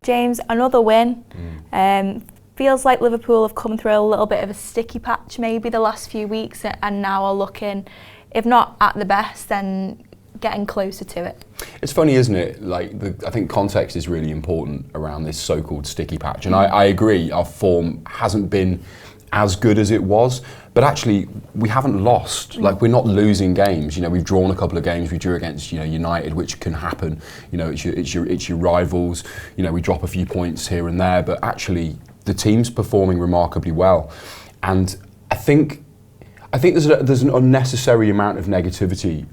James, another win. Feels like Liverpool have come through a little bit of a sticky patch maybe the last few weeks and now are looking, if not at the best, then getting closer to it. It's funny, isn't it? Like, I think context is really important around this so-called sticky patch. And I agree, our form hasn't been as good as it was, but actually we haven't lost. Like, we're not losing games. You know, we've drawn a couple of games. We drew against, you know, United, which can happen. You know, it's your rivals. You know, we drop a few points here and there, but actually the team's performing remarkably well. And I think there's an unnecessary amount of negativity,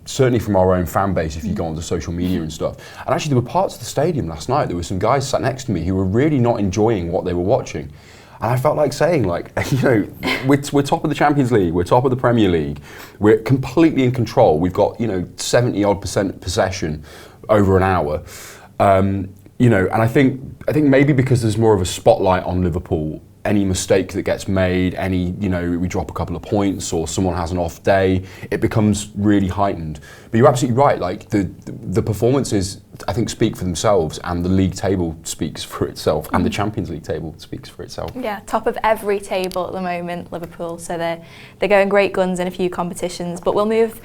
certainly from our own fan base if you go onto social media and stuff. And actually there were parts of the stadium last night, there were some guys sat next to me who were really not enjoying what they were watching. And I felt like saying, like, you know, we're top of the Champions League, we're top of the Premier League, we're completely in control, we've got, you know, 70% possession over an hour. You know, and I think maybe because there's more of a spotlight on Liverpool, any mistake that gets made, you know, we drop a couple of points or someone has an off day, it becomes really heightened. But you're absolutely right, like the performances, I think, speak for themselves, and the league table speaks for itself, and the Champions League table speaks for itself. Yeah, top of every table at the moment, Liverpool, so they're going great guns in a few competitions. But we'll move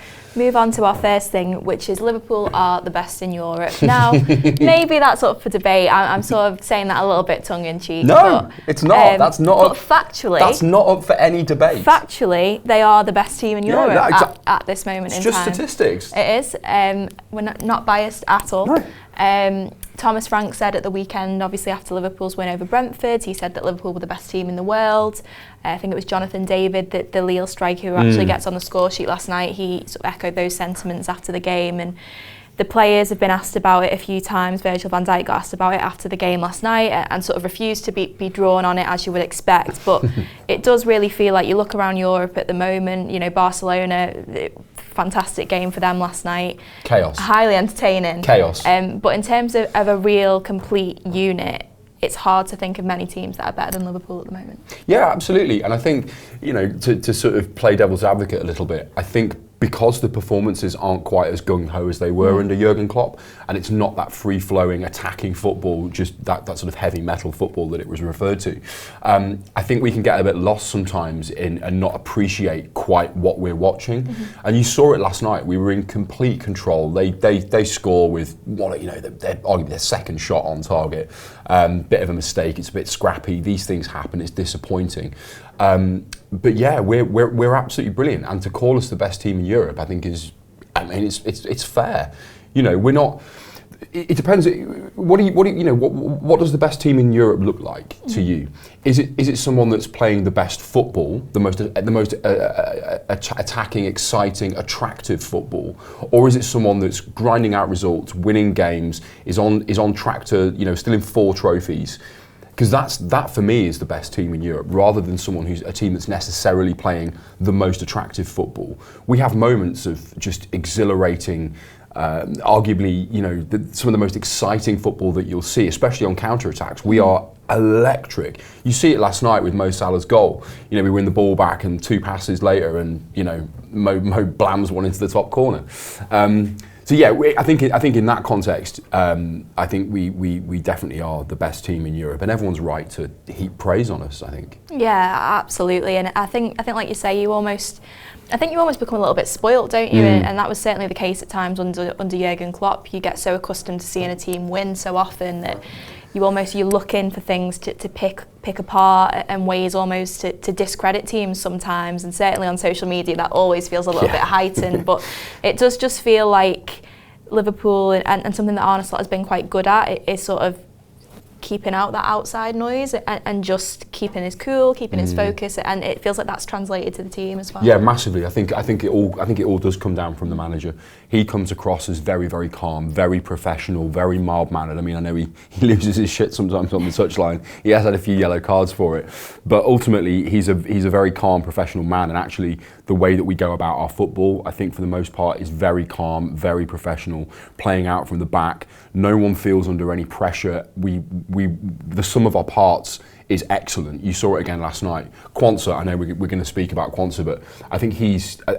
on to our first thing, which is Liverpool are the best in Europe. Now, maybe that's up for debate. I'm sort of saying that a little bit tongue-in-cheek. No, it's not. That's not. But factually, that's not up for any debate. Factually, they are the best team in Europe at this moment in time. It's just statistics. It is. We're not biased at all. No. Thomas Frank said at the weekend, obviously after Liverpool's win over Brentford, he said that Liverpool were the best team in the world. I think it was Jonathan David, the Lille striker who actually gets on the score sheet last night. He sort of echoed those sentiments after the game, and the players have been asked about it a few times. Virgil van Dijk got asked about it after the game last night and sort of refused to be drawn on it, as you would expect. But it does really feel like, you look around Europe at the moment, you know, Barcelona, fantastic game for them last night. Chaos. Highly entertaining. Chaos. But in terms of a real complete unit, it's hard to think of many teams that are better than Liverpool at the moment. Yeah, absolutely. And I think, you know, to sort of play devil's advocate a little bit, I think because the performances aren't quite as gung-ho as they were under Jurgen Klopp, and it's not that free-flowing, attacking football, just that sort of heavy metal football that it was referred to. I think we can get a bit lost sometimes and not appreciate quite what we're watching. And you saw it last night. We were in complete control. They score with they're arguably their second shot on target. Bit of a mistake. It's a bit scrappy. These things happen. It's disappointing. But yeah, we're absolutely brilliant, and to call us the best team in Europe, I think it's fair. You know, we're not. It depends. What does the best team in Europe look like to you? Is it someone that's playing the best football, the most attacking, exciting, attractive football, or is it someone that's grinding out results, winning games, is on track to, you know, still in 4 trophies? Because that for me is the best team in Europe, rather than someone who's a team that's necessarily playing the most attractive football. We have moments of just exhilarating, arguably, you know, some of the most exciting football that you'll see, especially on counter-attacks. We are electric. You see it last night with Mo Salah's goal. You know, we win the ball back and 2 passes later, and you know, Mo blams one into the top corner. So yeah, I think in that context, I think we definitely are the best team in Europe, and everyone's right to heap praise on us, I think. Yeah, absolutely, and I think like you say, you almost become a little bit spoilt, don't you? And that was certainly the case at times under Jurgen Klopp. You get so accustomed to seeing a team win so often that you're looking for things to pick apart and ways almost to discredit teams sometimes, and certainly on social media that always feels a little bit heightened. But it does just feel like Liverpool, and something that Arne Slot has been quite good at, is sort of keeping out that outside noise and just keeping his cool, keeping his focus, and it feels like that's translated to the team as well. Yeah, massively. I think it all does come down from the manager. He comes across as very, very calm, very professional, very mild-mannered. I mean, I know he loses his shit sometimes on the touchline. He has had a few yellow cards for it, but ultimately he's a very calm, professional man. And actually, the way that we go about our football, I think for the most part is very calm, very professional, playing out from the back. No one feels under any pressure. The sum of our parts is excellent. You saw it again last night. Quansah, I know we're going to speak about Quansah, but I think he's a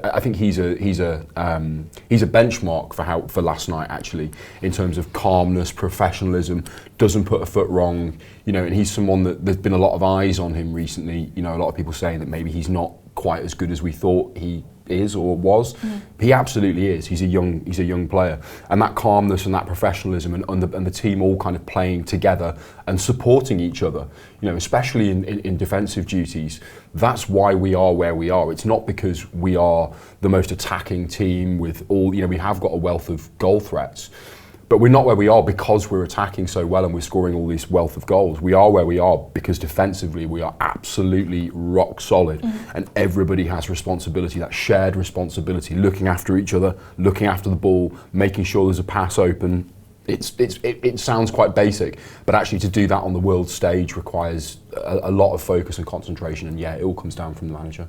benchmark for last night actually, in terms of calmness, professionalism, doesn't put a foot wrong, and he's someone that there's been a lot of eyes on him recently. A lot of people saying that maybe he's not quite as good as we thought he is or was. He absolutely is. He's a young player, and that calmness and that professionalism and the team all kind of playing together and supporting each other, especially in defensive duties. That's why we are where we are. It's not because we are the most attacking team with all, we have got a wealth of goal threats. But we're not where we are because we're attacking so well and we're scoring all this wealth of goals. We are where we are because defensively we are absolutely rock solid, and everybody has responsibility, that shared responsibility, looking after each other, looking after the ball, making sure there's a pass open. It sounds quite basic, but actually to do that on the world stage requires a lot of focus and concentration, and yeah, it all comes down from the manager.